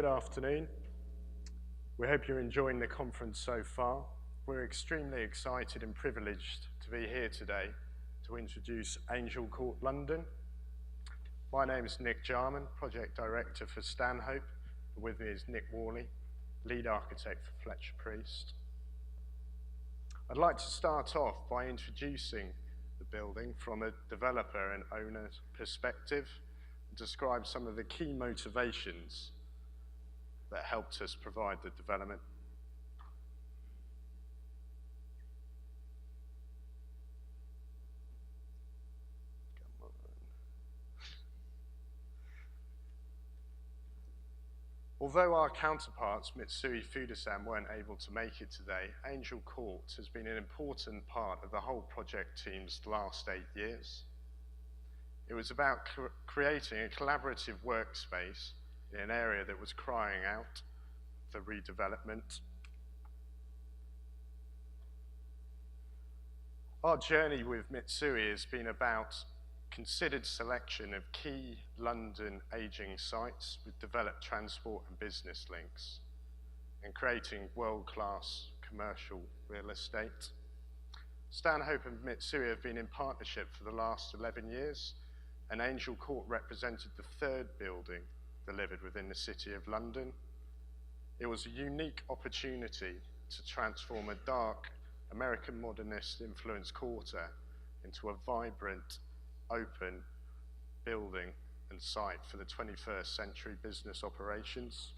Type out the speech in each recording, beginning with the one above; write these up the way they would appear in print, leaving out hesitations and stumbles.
good afternoon. We hope you're enjoying the conference so far. We're extremely excited and privileged to be here today to introduce Angel Court London. My name is Nick Jarman, Project Director for Stanhope. With me is Nick Worley, Lead Architect for Fletcher. I'd like to start off by introducing the building from a developer and owner's perspective and describe some of the key motivations that helped us provide the development. Although our counterparts, Mitsui Fudosan, weren't able to make it today, Angel Court has been an important part of the whole project team's last 8 years. It was about creating a collaborative workspace in an area that was crying out for redevelopment. Our journey with Mitsui has been about considered selection of key London ageing sites with developed transport and business links and creating world-class commercial real estate. Stanhope and Mitsui have been in partnership for the last 11 years, and Angel Court represented the third building delivered within the City of London. It was a unique opportunity to transform a dark American modernist influenced quarter into a vibrant, open building and site for the 21st century business operations.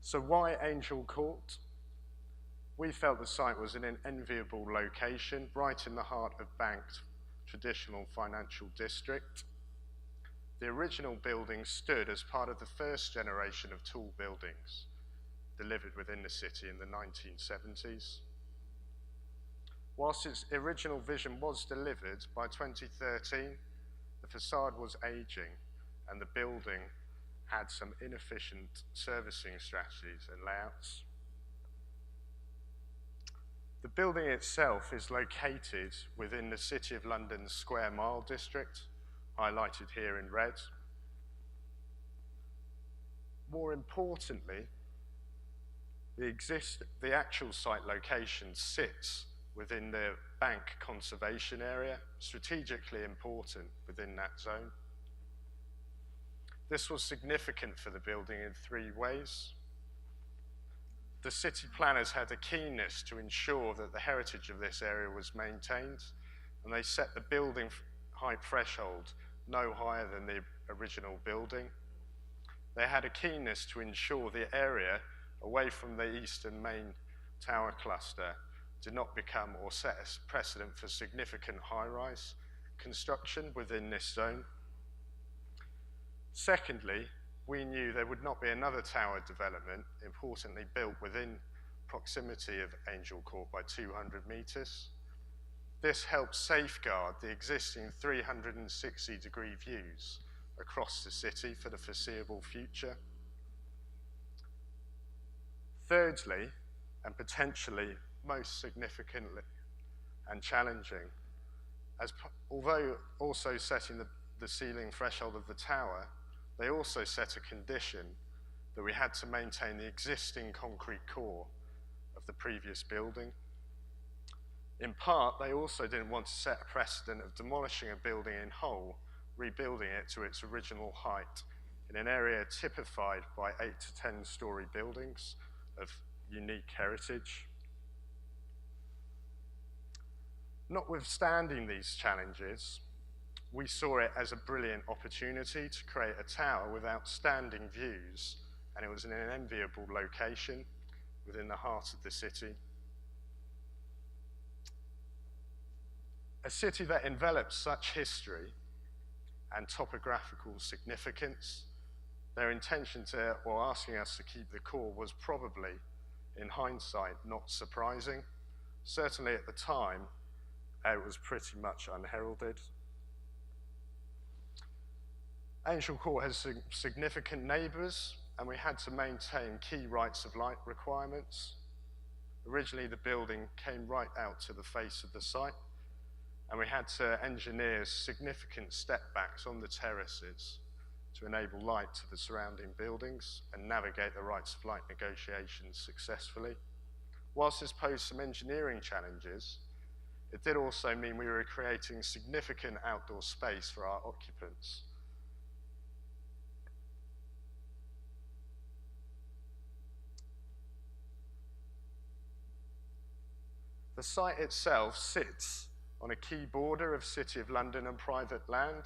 So why Angel Court? We felt the site was in an enviable location, right in the heart of banked traditional financial district. The original building stood as part of the first generation of tall buildings delivered within the city in the 1970s. Whilst its original vision was delivered, by 2013, the facade was aging and the building had some inefficient servicing strategies and layouts. The building itself is located within the City of London's Square Mile district, highlighted here in red. More importantly, the actual site location sits within the bank conservation area, strategically important within that zone. This was significant for the building in 3 ways. The city planners had a keenness to ensure that the heritage of this area was maintained, and they set the building height threshold no higher than the original building. They had a keenness to ensure the area away from the eastern main tower cluster did not become or set a precedent for significant high-rise construction within this zone. Secondly, we knew there would not be another tower development, importantly built within proximity of Angel Court by 200 metres. This helps safeguard the existing 360-degree views across the city for the foreseeable future. Thirdly, and potentially most significantly and challenging, although also setting the ceiling threshold of the tower, they also set a condition that we had to maintain the existing concrete core of the previous building. In part, they also didn't want to set a precedent of demolishing a building in whole, rebuilding it to its original height in an area typified by 8 to 10-story buildings of unique heritage. Notwithstanding these challenges, we saw it as a brilliant opportunity to create a tower with outstanding views, and it was in an enviable location within the heart of the city. A city that envelops such history and topographical significance, their intention to, or asking us to keep the core was probably, in hindsight, not surprising. Certainly at the time, it was pretty much unheralded. Angel Court has significant neighbours, and we had to maintain key rights of light requirements. Originally, the building came right out to the face of the site, and we had to engineer significant step backs on the terraces to enable light to the surrounding buildings and navigate the rights of light negotiations successfully. Whilst this posed some engineering challenges, it did also mean we were creating significant outdoor space for our occupants. The site itself sits on a key border of City of London and private land,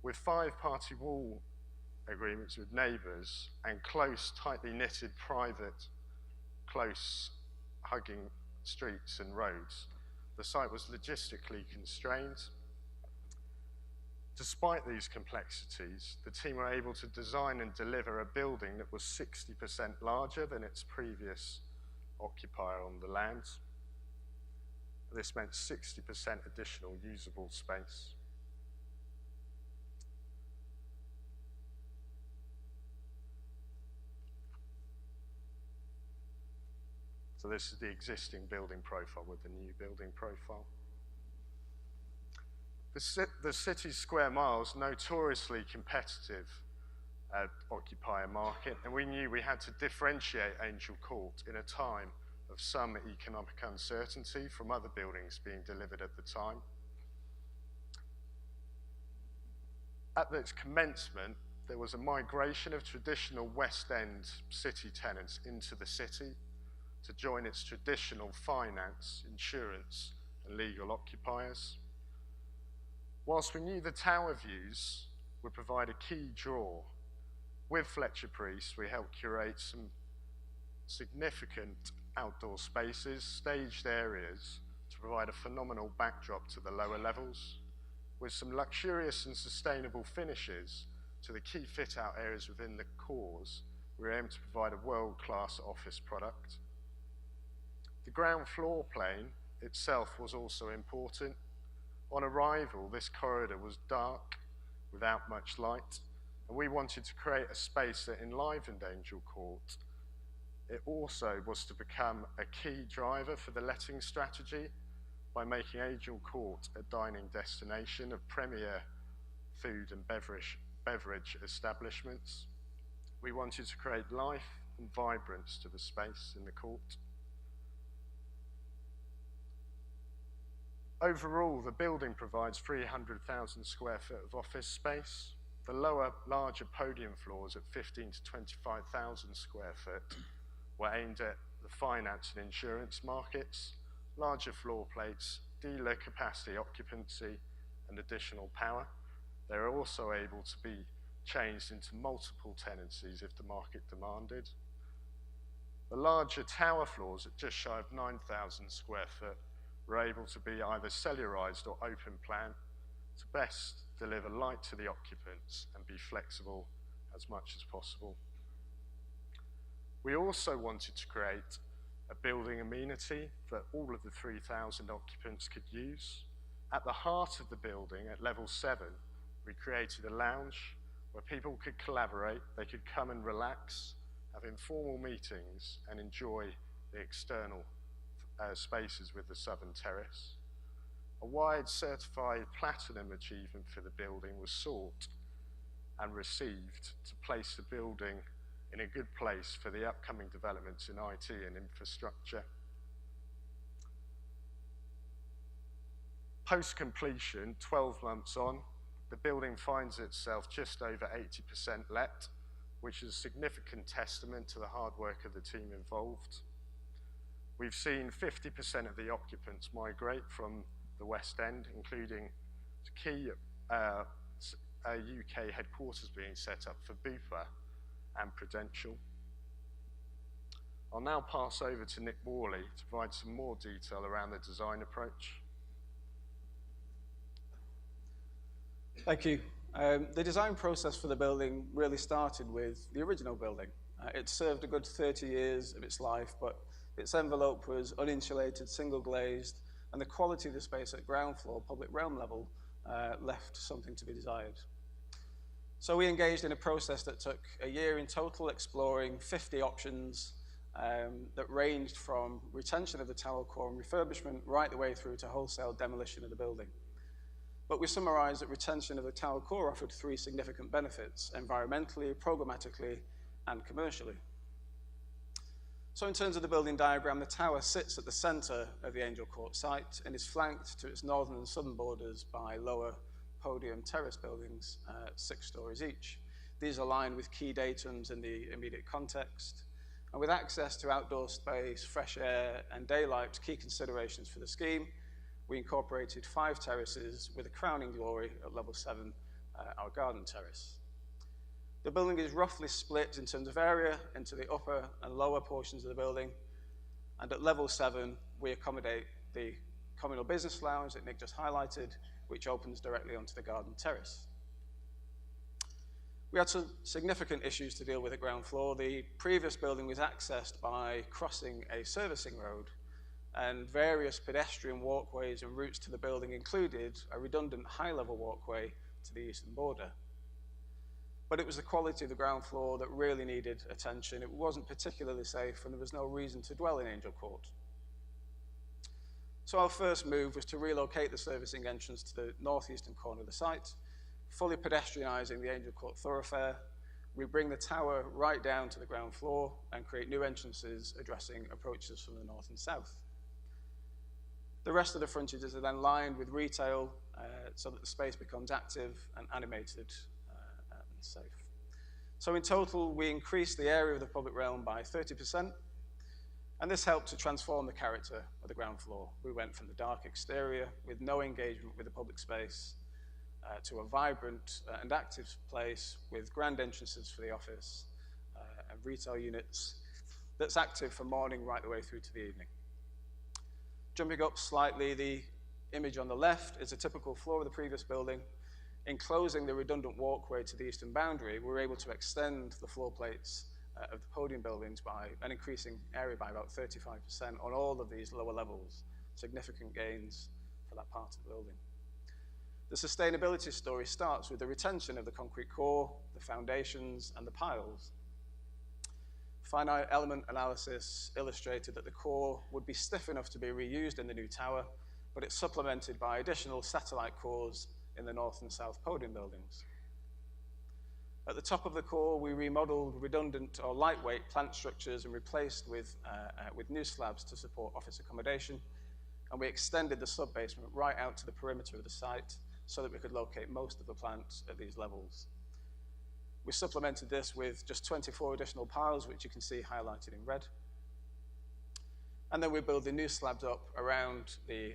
with 5-party wall agreements with neighbours and close, tightly knitted, private, close, hugging streets and roads. The site was logistically constrained. Despite these complexities, the team were able to design and deliver a building that was 60% larger than its previous occupier on the land. This meant 60% additional usable space. So this is the existing building profile with the new building profile. The city's square miles, notoriously competitive occupier market, and we knew we had to differentiate Angel Court in a time of some economic uncertainty from other buildings being delivered at the time. At its commencement, there was a migration of traditional West End city tenants into the city to join its traditional finance, insurance, and legal occupiers. Whilst we knew the tower views would provide a key draw, with Fletcher Priest, we helped curate some significant outdoor spaces, staged areas, to provide a phenomenal backdrop to the lower levels, with some luxurious and sustainable finishes to the key fit-out areas within the cores. We aim to provide a world-class office product. The ground floor plane itself was also important. On arrival, this corridor was dark, without much light, and we wanted to create a space that enlivened Angel Court. It also was to become a key driver for the letting strategy by making Angel Court a dining destination of premier food and beverage establishments. We wanted to create life and vibrance to the space in the court. Overall, the building provides 300,000 square foot of office space. The lower, larger podium floors at 15 to 25,000 square foot were aimed at the finance and insurance markets, larger floor plates, dealer capacity occupancy, and additional power. They are also able to be changed into multiple tenancies if the market demanded. The larger tower floors at just shy of 9,000 square foot were able to be either cellularized or open plan to best deliver light to the occupants and be flexible as much as possible. We also wanted to create a building amenity that all of the 3,000 occupants could use. At the heart of the building, at level 7, we created a lounge where people could collaborate, they could come and relax, have informal meetings, and enjoy the external spaces with the southern terrace. A wide certified platinum achievement for the building was sought and received to place the building in a good place for the upcoming developments in IT and infrastructure. Post-completion, 12 months on, the building finds itself just over 80% let, which is a significant testament to the hard work of the team involved. We've seen 50% of the occupants migrate from the West End, including key UK headquarters being set up for Bupa and Prudential. I'll now pass over to Nick Worley to provide some more detail around the design approach. Thank you. The design process for the building really started with the original building. It served a good 30 years of its life, but its envelope was uninsulated, single glazed, and the quality of the space at ground floor, public realm level, left something to be desired. So we engaged in a process that took a year in total, exploring 50 options that ranged from retention of the tower core and refurbishment right the way through to wholesale demolition of the building. But we summarize that retention of the tower core offered 3 significant benefits: environmentally, programmatically, and commercially. So in terms of the building diagram, the tower sits at the center of the Angel Court site and is flanked to its northern and southern borders by lower podium terrace buildings, 6 stories each. These align with key datums in the immediate context. And with access to outdoor space, fresh air, and daylight, key considerations for the scheme, we incorporated 5 terraces with a crowning glory at level 7, our garden terrace. The building is roughly split in terms of area into the upper and lower portions of the building. And at level 7, we accommodate the communal business lounge that Nick just highlighted, which opens directly onto the garden terrace. We had some significant issues to deal with at ground floor. The previous building was accessed by crossing a servicing road, and various pedestrian walkways and routes to the building included a redundant high-level walkway to the eastern border. But it was the quality of the ground floor that really needed attention. It wasn't particularly safe, and there was no reason to dwell in Angel Court. So our first move was to relocate the servicing entrance to the northeastern corner of the site, fully pedestrianising the Angel Court thoroughfare. We bring the tower right down to the ground floor and create new entrances addressing approaches from the north and south. The rest of the frontages are then lined with retail so that the space becomes active and animated and safe. So in total, we increased the area of the public realm by 30%, and this helped to transform the character of the ground floor. We went from the dark exterior with no engagement with the public space to a vibrant and active place with grand entrances for the office and retail units that's active from morning right the way through to the evening. Jumping up slightly, the image on the left is a typical floor of the previous building. Enclosing the redundant walkway to the eastern boundary, we were able to extend the floor plates of the podium buildings by an increasing area by about 35% on all of these lower levels. Significant gains for that part of the building. The sustainability story starts with the retention of the concrete core, the foundations, and the piles. Finite element analysis illustrated that the core would be stiff enough to be reused in the new tower, but it's supplemented by additional satellite cores in the north and south podium buildings. At the top of the core, we remodeled redundant or lightweight plant structures and replaced with new slabs to support office accommodation, and we extended the sub-basement right out to the perimeter of the site so that we could locate most of the plants at these levels. We supplemented this with just 24 additional piles, which you can see highlighted in red. And then we build the new slabs up around the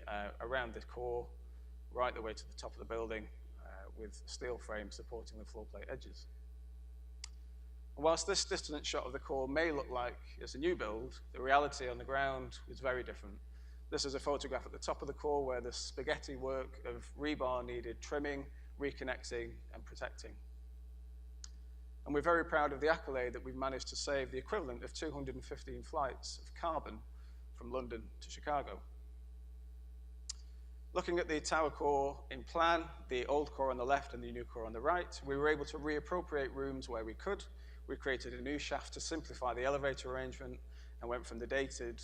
core, right the way to the top of the building, with steel frames supporting the floor plate edges. And whilst this distant shot of the core may look like it's a new build, the reality on the ground was very different. This is a photograph at the top of the core where the spaghetti work of rebar needed trimming, reconnecting, and protecting. And we're very proud of the accolade that we've managed to save the equivalent of 215 flights of carbon from London to Chicago. Looking at the tower core in plan, the old core on the left and the new core on the right, we were able to reappropriate rooms where we could. We created a new shaft to simplify the elevator arrangement and went from the dated,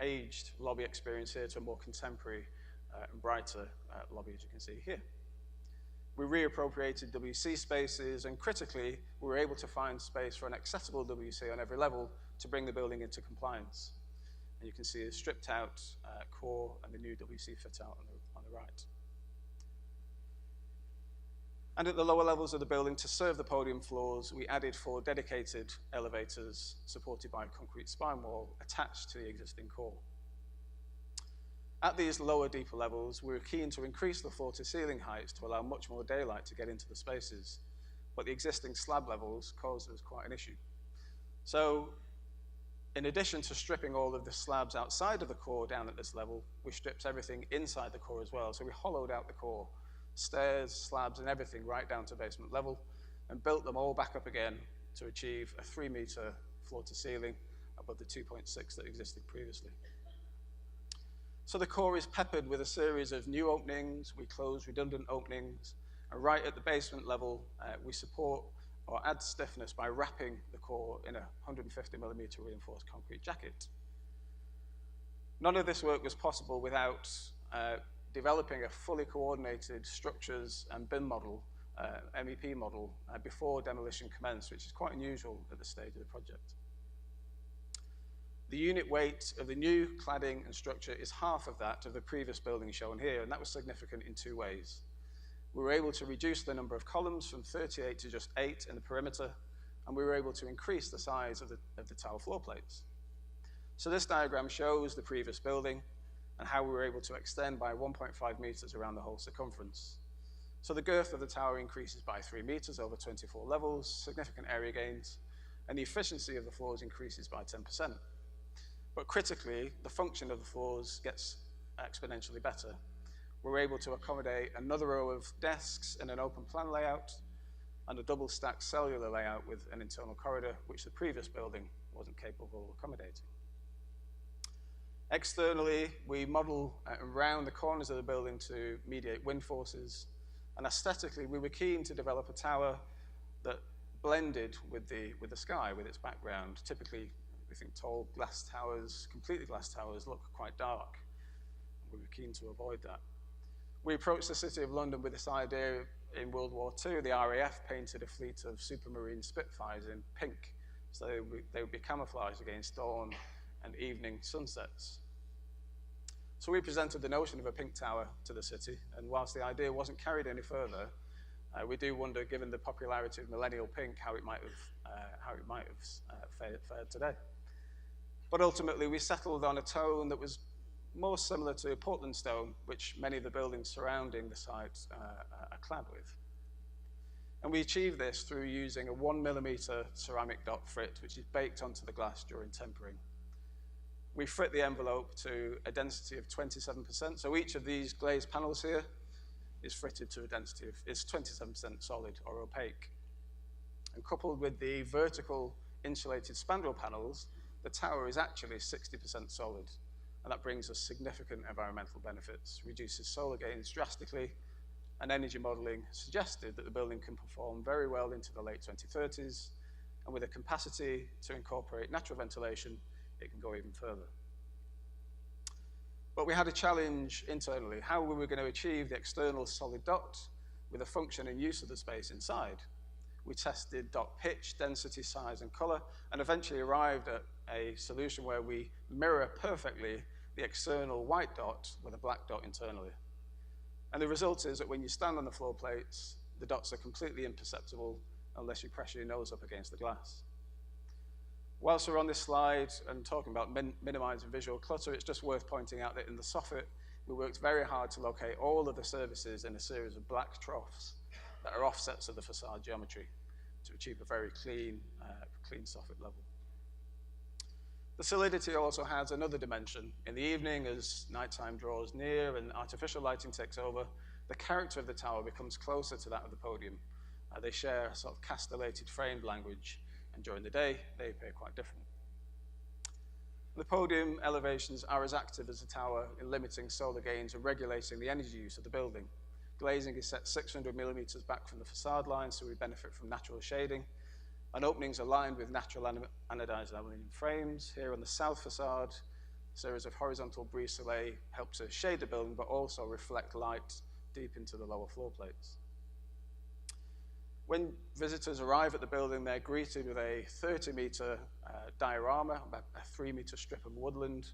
aged lobby experience here to a more contemporary and brighter lobby, as you can see here. We reappropriated WC spaces, and critically, we were able to find space for an accessible WC on every level to bring the building into compliance. And you can see a stripped out core and the new WC fit out on the right. And at the lower levels of the building, to serve the podium floors, we added 4 dedicated elevators supported by a concrete spine wall attached to the existing core. At these lower, deeper levels, we were keen to increase the floor-to-ceiling heights to allow much more daylight to get into the spaces, but the existing slab levels caused us quite an issue. So, in addition to stripping all of the slabs outside of the core down at this level, we stripped everything inside the core as well. So we hollowed out the core, stairs, slabs, and everything right down to basement level, and built them all back up again to achieve a 3-meter floor-to-ceiling above the 2.6 that existed previously. So the core is peppered with a series of new openings. We close redundant openings, and right at the basement level, we support or add stiffness by wrapping the core in a 150mm reinforced concrete jacket. None of this work was possible without developing a fully coordinated structures and BIM model, MEP model, before demolition commenced, which is quite unusual at this stage of the project. The unit weight of the new cladding and structure is half of that of the previous building shown here, and that was significant in two ways. We were able to reduce the number of columns from 38 to just 8 in the perimeter, and we were able to increase the size of the tower floor plates. So this diagram shows the previous building and how we were able to extend by 1.5 meters around the whole circumference. So the girth of the tower increases by 3 meters over 24 levels, significant area gains, and the efficiency of the floors increases by 10%. But critically, the function of the floors gets exponentially better. We're able to accommodate another row of desks in an open plan layout and a double stacked cellular layout with an internal corridor, which the previous building wasn't capable of accommodating. Externally, we model around the corners of the building to mediate wind forces, and aesthetically, we were keen to develop a tower that blended with the sky, with its background. Typically, we think tall glass towers, completely glass towers, look quite dark. We were keen to avoid that. We approached the City of London with this idea in World War II. The RAF painted a fleet of Supermarine Spitfires in pink, so they would be camouflaged against dawn and evening sunsets. So we presented the notion of a pink tower to the city, and whilst the idea wasn't carried any further, we do wonder, given the popularity of millennial pink, how it might have fared today. But ultimately, we settled on a tone that was more similar to Portland stone, which many of the buildings surrounding the site are clad with. And we achieved this through using a 1mm ceramic dot frit, which is baked onto the glass during tempering. We frit the envelope to a density of 27%, so each of these glazed panels here is fritted to a density of, is 27% solid or opaque. And coupled with the vertical insulated spandrel panels, the tower is actually 60% solid, and that brings us significant environmental benefits, reduces solar gains drastically, and energy modeling suggested that the building can perform very well into the late 2030s, and with a capacity to incorporate natural ventilation, it can go even further. But we had a challenge internally. How were we going to achieve the external solid dot with a function and use of the space inside? We tested dot pitch, density, size, and color, and eventually arrived at a solution where we mirror perfectly the external white dot with a black dot internally. And the result is that when you stand on the floor plates, the dots are completely imperceptible unless you press your nose up against the glass. Whilst we're on this slide and talking about minimizing visual clutter, it's just worth pointing out that in the soffit, we worked very hard to locate all of the services in a series of black troughs that are offsets of the facade geometry to achieve a very clean soffit level. The solidity also has another dimension. In the evening, as nighttime draws near and artificial lighting takes over, the character of the tower becomes closer to that of the podium. They share a sort of castellated framed language, and during the day, they appear quite different. The podium elevations are as active as the tower in limiting solar gains and regulating the energy use of the building. Glazing is set 600 millimeters back from the facade line, so we benefit from natural shading. And openings are lined with natural anodized aluminum frames. Here on the south facade, a series of horizontal brise-soleil help to shade the building, but also reflect light deep into the lower floor plates. When visitors arrive at the building, they're greeted with a 30-meter diorama, about a 3-meter strip of woodland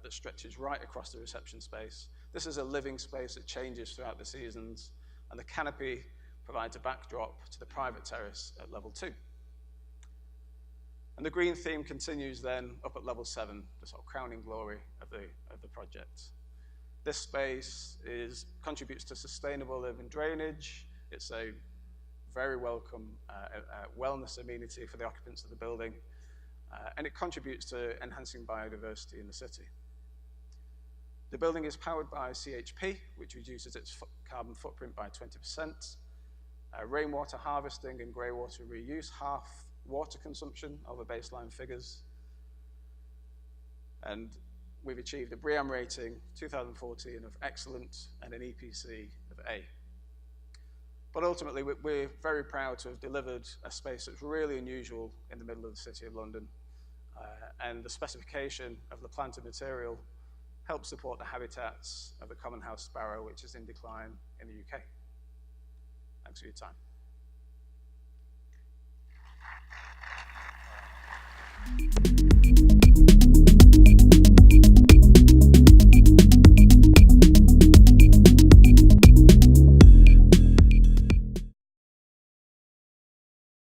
that stretches right across the reception space. This is a living space that changes throughout the seasons, and the canopy provides a backdrop to the private terrace at level 2. And the green theme continues then up at level 7, the sort of crowning glory of the project. This space contributes to sustainable urban drainage. It's a very welcome wellness amenity for the occupants of the building, and it contributes to enhancing biodiversity in the city. The building is powered by CHP, which reduces its carbon footprint by 20%. Rainwater harvesting and grey water reuse half water consumption over baseline figures. And we've achieved a BREEAM rating 2014 of excellent and an EPC of A. But ultimately, we're very proud to have delivered a space that's really unusual in the middle of the City of London. And the specification of the plant and material help support the habitats of the common house sparrow, which is in decline in the UK. Thanks for your time.